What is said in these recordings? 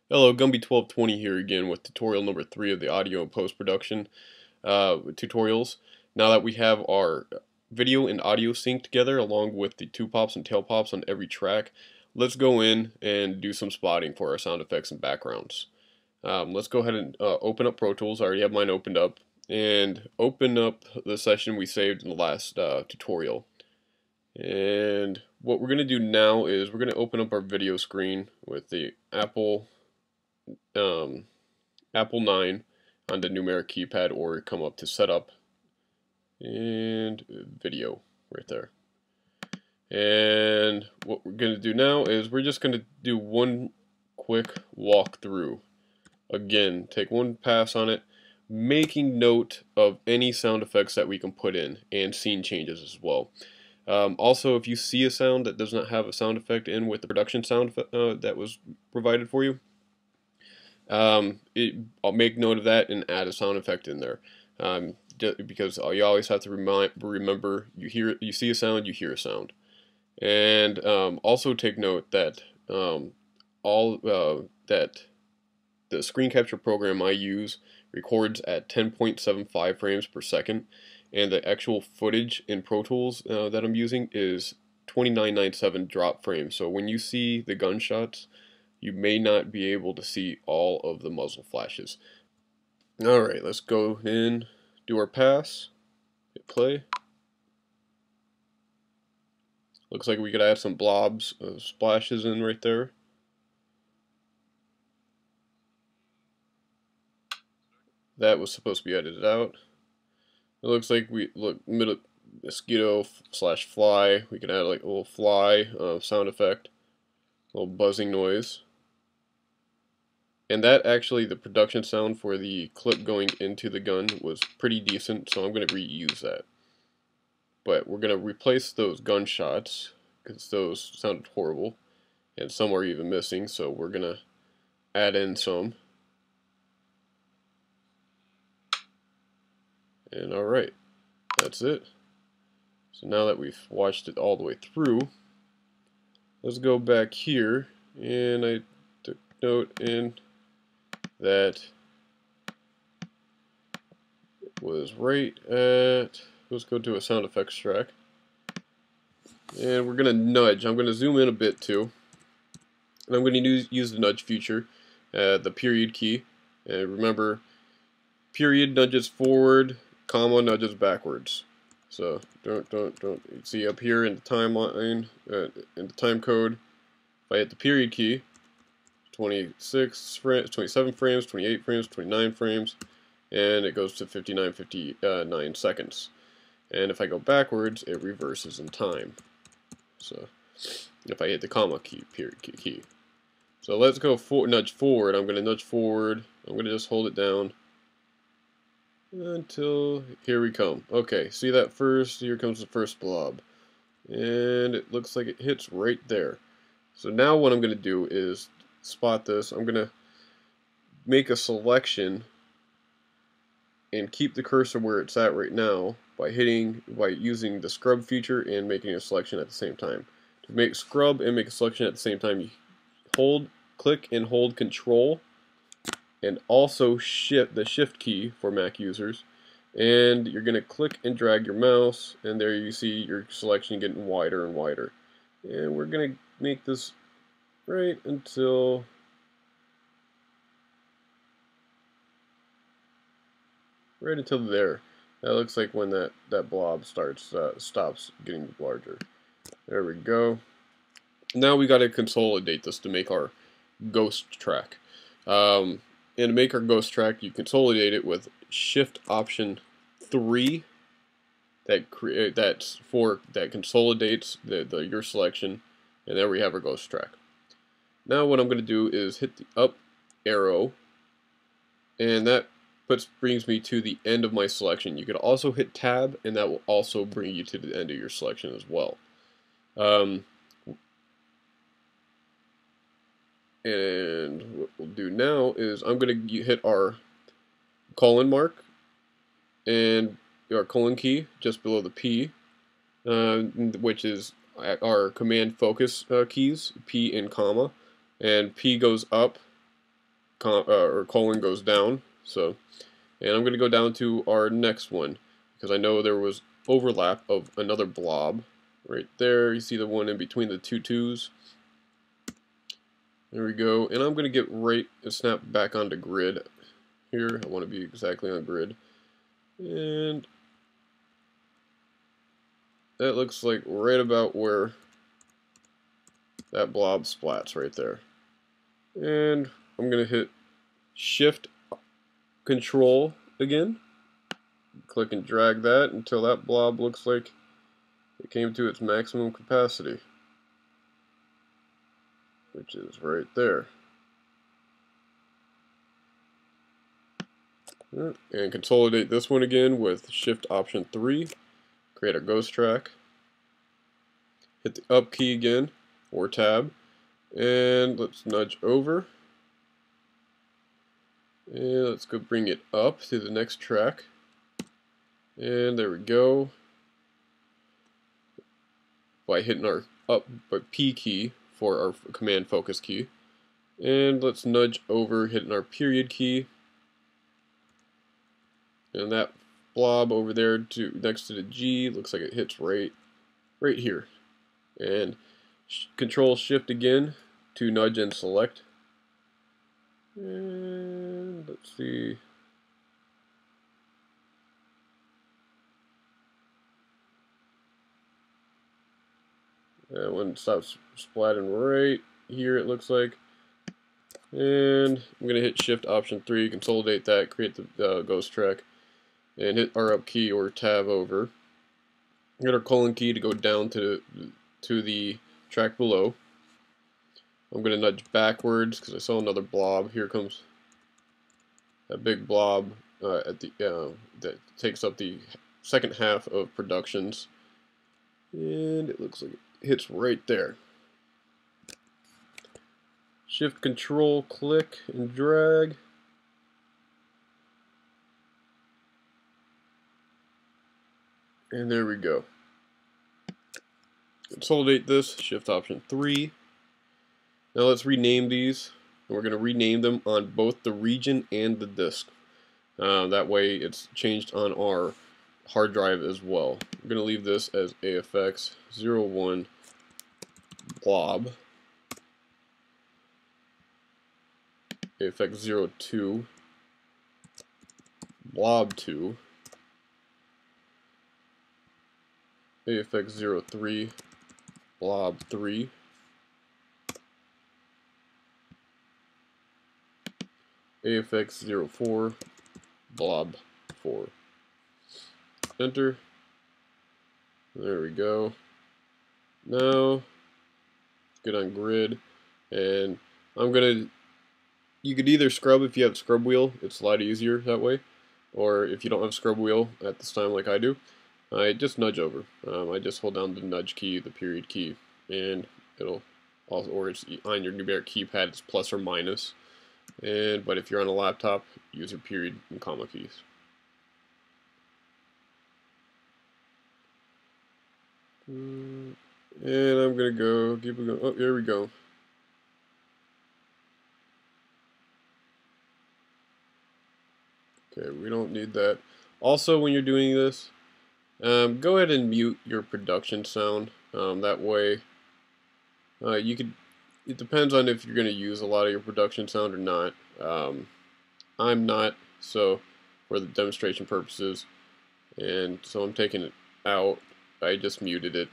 Hello, Gumby1220 here again with tutorial number 3 of the audio and post-production tutorials. Now that we have our video and audio synced together along with the two pops and tail pops on every track, let's go in and do some spotting for our sound effects and backgrounds. Let's go ahead and open up Pro Tools. I already have mine opened up. And open up the session we saved in the last tutorial. And what we're going to do now is we're going to open up our video screen with the um, Apple 9 on the numeric keypad, or come up to setup and video right there. And what we're going to do now is we're just going to do one quick walkthrough. Again, take one pass on it, making note of any sound effects that we can put in and scene changes as well. Also, if you see a sound that does not have a sound effect in with the production sound that was provided for you, I'll make note of that and add a sound effect in there. Because you always have to remember you see a sound, you hear a sound. And also take note that that the screen capture program I use records at 10.75 frames per second, and the actual footage in Pro Tools that I'm using is 2997 drop frames. So when you see the gunshots, you may not be able to see all of the muzzle flashes. Alright, let's go in, do our pass, hit play. Looks like we could add some blobs of splashes in right there. That was supposed to be edited out. It looks like mosquito slash fly. We could add like a little fly sound effect, a little buzzing noise. And that actually, the production sound for the clip going into the gun was pretty decent, so I'm going to reuse that. But we're going to replace those gunshots, because those sounded horrible, and some are even missing, so we're going to add in some. And alright, that's it. So now that we've watched it all the way through, let's go back here, and I took note in that it was right at, let's go to a sound effects track, and we're going to nudge. I'm going to zoom in a bit too, and I'm going to use the nudge feature, the period key, and remember, period nudges forward, comma nudges backwards. So don't see up here in the timeline, in the time code, if I hit the period key, 26 frames, 27 frames, 28 frames, 29 frames, and it goes to 59 seconds. And if I go backwards, it reverses in time. So if I hit the comma key, period key. So let's go nudge forward. I'm going to nudge forward. I'm going to just hold it down until here we come. Okay, see that first? Here comes the first blob. And it looks like it hits right there. So now what I'm going to do is spot this. I'm going to make a selection and keep the cursor where it's at right now by using the scrub feature and making a selection at the same time. To make scrub and make a selection at the same time, you click and hold Control, and also the shift key for Mac users, and you're going to click and drag your mouse, and there you see your selection getting wider and wider. And we're going to make this right until there. That looks like when that blob stops getting larger. There we go. Now we got to consolidate this to make our ghost track. And to make our ghost track, you consolidate it with Shift Option 3. That consolidates your selection, and there we have our ghost track. Now what I'm going to do is hit the up arrow, and that brings me to the end of my selection. You could also hit Tab, and that will also bring you to the end of your selection as well. And what we'll do now is I'm going to hit our colon mark and our colon key just below the P, which is our command focus keys, P and comma, and P goes up, or colon goes down. So, and I'm going to go down to our next one because I know there was overlap of another blob right there. You see the one in between the two twos. There we go. And I'm going to get right and snap back onto grid here. I want to be exactly on grid. And that looks like right about where that blob splats right there. And I'm going to hit Shift Control again. Click and drag that until that blob looks like it came to its maximum capacity, which is right there. And consolidate this one again with Shift Option 3. Create a ghost track. Hit the up key again, or tab. And let's nudge over. And let's go bring it up to the next track. And there we go. By hitting our P key for our command focus key. And let's nudge over, hitting our period key. And that blob over there next to the G looks like it hits right here. And Control Shift again to nudge and select. And let's see. That one stops splatting right here, it looks like. And I'm going to hit Shift Option 3, consolidate that, create the ghost track, and hit our up key or tab over. Hit our colon key to go down to the track below. I'm going to nudge backwards because I saw another blob. Here comes that big blob that takes up the second half of productions. And it looks like it hits right there. Shift Control click and drag. And there we go. Consolidate this, Shift Option 3. Now let's rename these. And we're going to rename them on both the region and the disk. That way it's changed on our hard drive as well. I'm going to leave this as AFX01 blob. AFX02 blob2. AFX03 blob3. AFX04 blob4. Enter. There we go. Now get on grid, and you could either scrub if you have scrub wheel, it's a lot easier that way, or if you don't have scrub wheel at this time like I do, I just nudge over. I just hold down the nudge key, the period key, and it'll also, or it's on your numeric keypad, it's plus or minus. But if you're on a laptop, use your period and comma keys. And I'm gonna go keep it going. Oh, here we go. Okay, we don't need that. Also, when you're doing this, go ahead and mute your production sound. That way, you could. It depends on if you're going to use a lot of your production sound or not. I'm not, so for the demonstration purposes, and so I'm taking it out. I just muted it,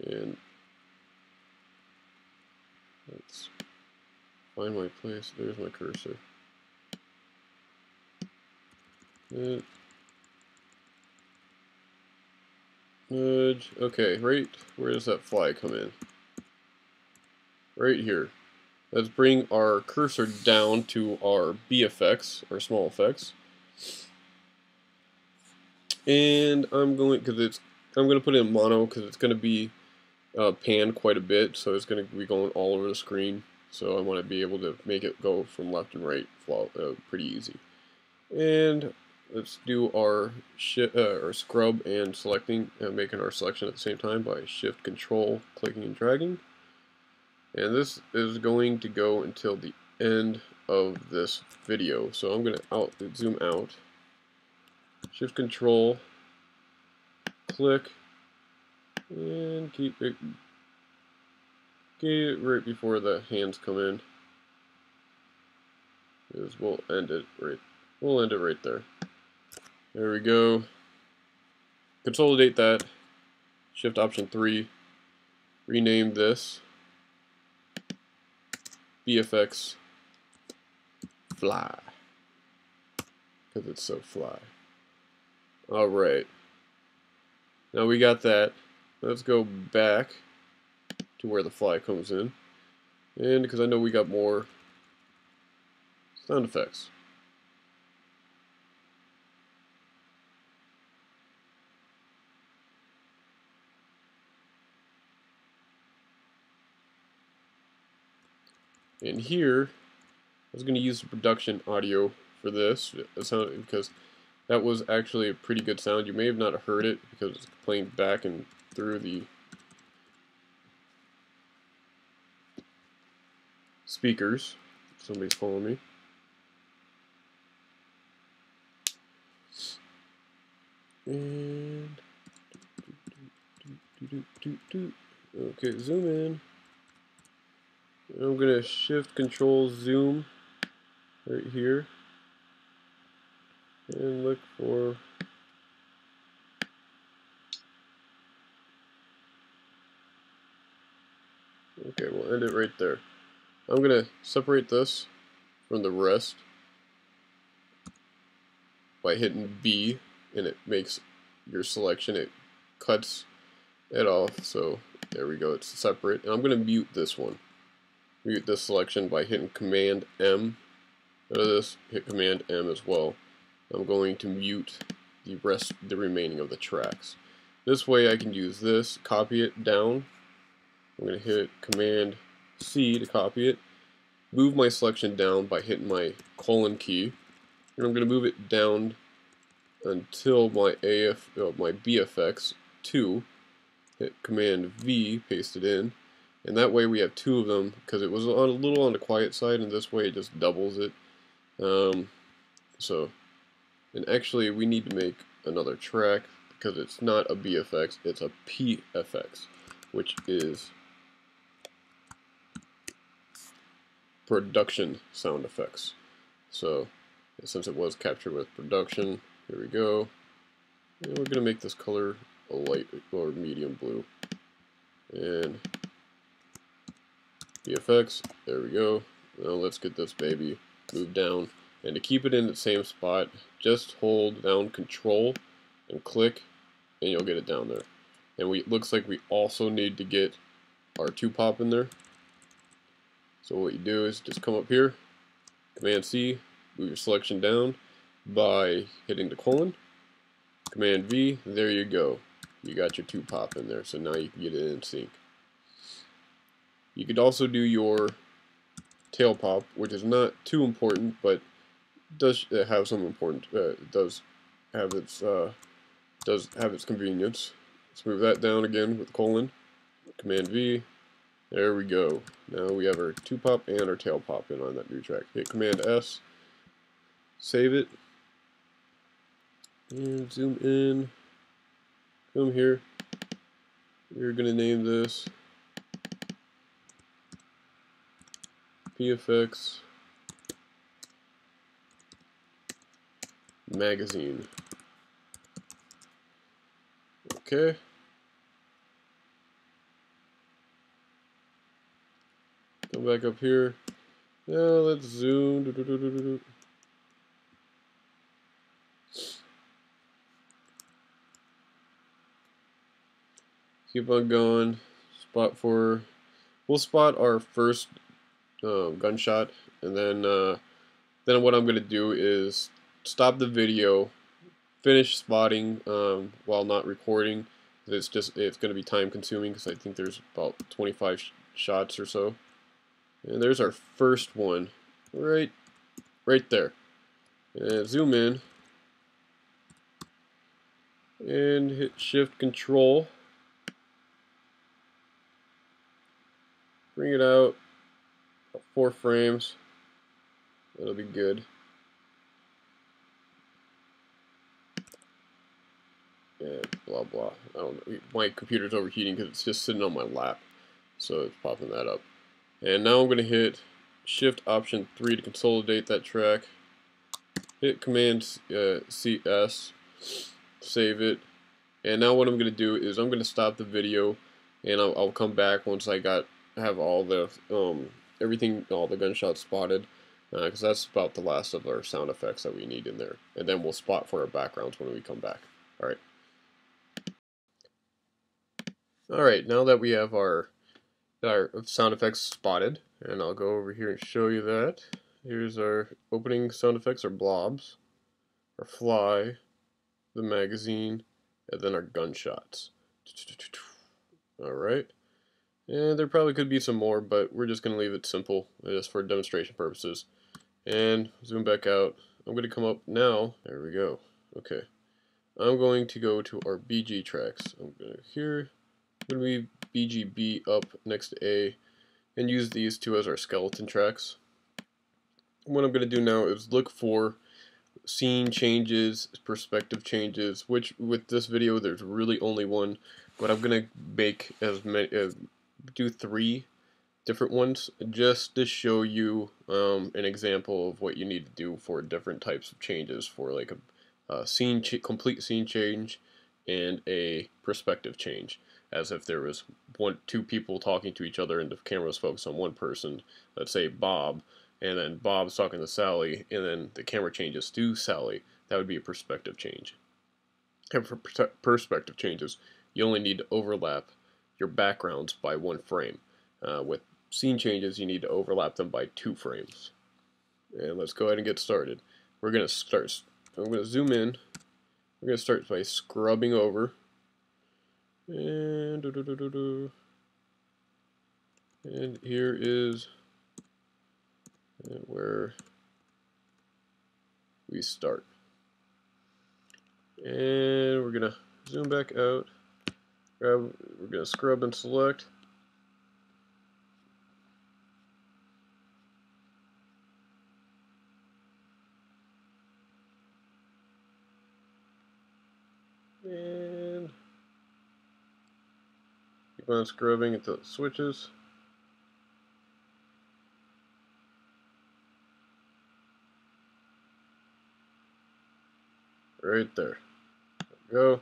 and let's find my place. There's my cursor. Nudge. Okay, right. Where does that fly come in? Right here. Let's bring our cursor down to our B effects, or small effects. And I'm going to put it in mono because it's going to be panned quite a bit, so it's going to be going all over the screen. So I want to be able to make it go from left and right pretty easy. And let's do our scrub and selecting and making our selection at the same time by Shift Control clicking and dragging. And this is going to go until the end of this video. So I'm going to zoom out, shift control, click, and keep it, get it right before the hands come in. Because we'll end it right there. There we go. Consolidate that. Shift Option 3. Rename this VFX Fly. Because it's so fly. Alright. Now we got that. Let's go back to where the fly comes in. And because I know we got more sound effects. And here, I was going to use the production audio for this because that was actually a pretty good sound. You may have not heard it because it's playing back and through the speakers. Somebody's following me. And okay, zoom in. And I'm gonna shift control zoom right here and look for okay, we'll end it right there. I'm gonna separate this from the rest by hitting B, and it makes your selection, it cuts it off, so there we go, it's separate. And I'm going to mute this one. Mute this selection by hitting Command M. Out of this, hit Command M as well. I'm going to mute the remaining of the tracks. This way I can use this, copy it down. I'm going to hit Command C to copy it. Move my selection down by hitting my colon key. And I'm going to move it down until my my BFX 2. Hit Command V, paste it in, and that way we have two of them because it was a little on the quiet side, and this way it just doubles it. And actually we need to make another track because it's not a BFX, it's a PFX, which is production sound effects. So since it was captured with production, here we go. And we're going to make this color a light or medium blue. And VFX, there we go. Now let's get this baby moved down. And to keep it in the same spot, just hold down Control and click, and you'll get it down there. And it looks like we also need to get our 2-pop in there. So what you do is just come up here, Command C, move your selection down by hitting the colon, Command V, there you go. You got your 2-pop in there, so now you can get it in sync. You could also do your tail pop, which is not too important, but does have some important. Does have its convenience. Let's move that down again with colon, Command V. There we go. Now we have our 2-pop and our tail pop in on that new track. Hit Command S, save it, and zoom in. Come here. We're gonna name this PFX Magazine. Okay. Come back up here. Now let's zoom. Keep on going. We'll spot our first gunshot, and then what I'm gonna do is stop the video, finish spotting while not recording. It's gonna be time consuming because I think there's about 25 shots or so. And there's our first one, right there. And zoom in and hit Shift Control. Bring it out 4 frames. That'll be good. And blah blah. I don't know. My computer's overheating because it's just sitting on my lap, so it's popping that up. And now I'm going to hit Shift Option 3 to consolidate that track. Hit Command CS, save it. And now what I'm going to do is I'm going to stop the video, and I'll come back once I have all the everything, all the gunshots spotted, because that's about the last of our sound effects that we need in there. And then we'll spot for our backgrounds when we come back. All right. All right. Now that we have our sound effects spotted, and I'll go over here and show you that. Here's our opening sound effects, our blobs, our fly, the magazine, and then our gunshots. Alright, and there probably could be some more, but we're just going to leave it simple just for demonstration purposes. And zoom back out. I'm going to come up now. There we go. Okay. I'm going to go to our BG tracks. I'm going to here. I'm going to be BGB up next to A, and use these two as our skeleton tracks. What I'm going to do now is look for scene changes, perspective changes, which with this video there's really only one, but I'm going to make do 3 different ones just to show you an example of what you need to do for different types of changes for like a complete scene change and a perspective change, as if there was two people talking to each other and the camera was focused on one person, let's say Bob, and then Bob's talking to Sally, and then the camera changes to Sally. That would be a perspective change. And for perspective changes, you only need to overlap your backgrounds by 1 frame. With scene changes, you need to overlap them by 2 frames. And let's go ahead and get started. We're going to start. I'm going to zoom in. We're going to start by scrubbing over. And and here is where we start. And we're going to zoom back out. We're going to scrub and select. And keep on scrubbing until it switches. Right there. Go.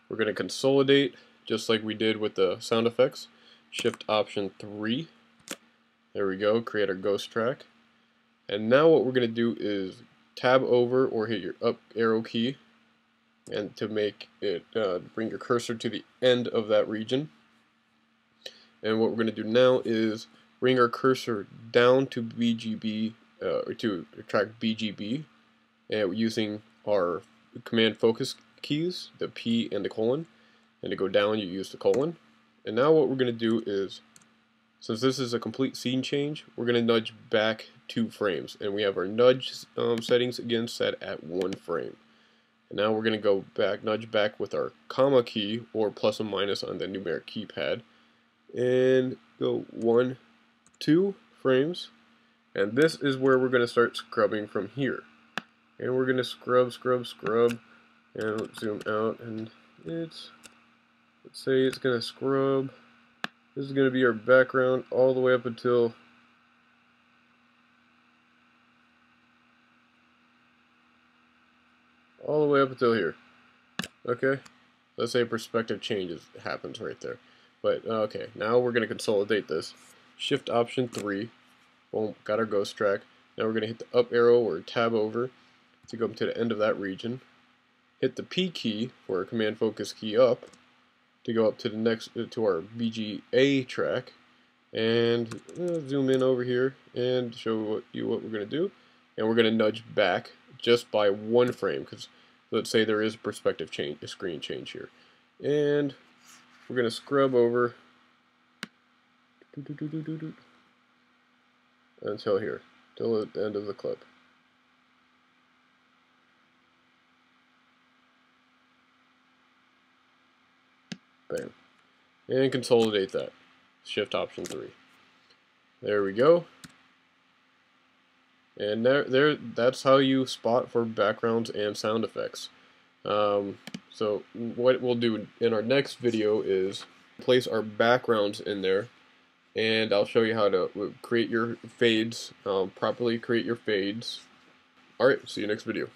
We're going to consolidate just like we did with the sound effects. Shift Option 3. There we go. Create our ghost track. And now what we're going to do is tab over or hit your up arrow key, and to make it bring your cursor to the end of that region. And what we're going to do now is bring our cursor down to BGB, or to track BGB, and using our command focus keys, the P and the colon. And to go down, you use the colon. And now what we're going to do is, since this is a complete scene change, we're going to nudge back 2 frames. And we have our nudge settings again set at 1 frame. And now we're going to go back, nudge back with our comma key or plus and minus on the numeric keypad. And go 1, 2 frames. And this is where we're going to start scrubbing from here. And we're going to scrub, scrub, scrub. And let's zoom out, and let's say it's going to scrub. This is going to be our background all the way up until here. Okay, let's say perspective changes happens right there. But okay, now we're going to consolidate this. Shift Option 3. Boom, got our ghost track. Now we're going to hit the up arrow or tab over to go up to the end of that region. Hit the P key for our command focus key up to go up to the next to our BGA track, and zoom in over here and show you what we're going to do. And we're going to nudge back just by 1 frame, because let's say there is a perspective change, a screen change here. And we're going to scrub over until here, till the end of the clip. Bam. And consolidate that. Shift Option 3. There we go. And that's how you spot for backgrounds and sound effects. So what we'll do in our next video is place our backgrounds in there, and I'll show you how to create your fades, properly create your fades. Alright, see you next video.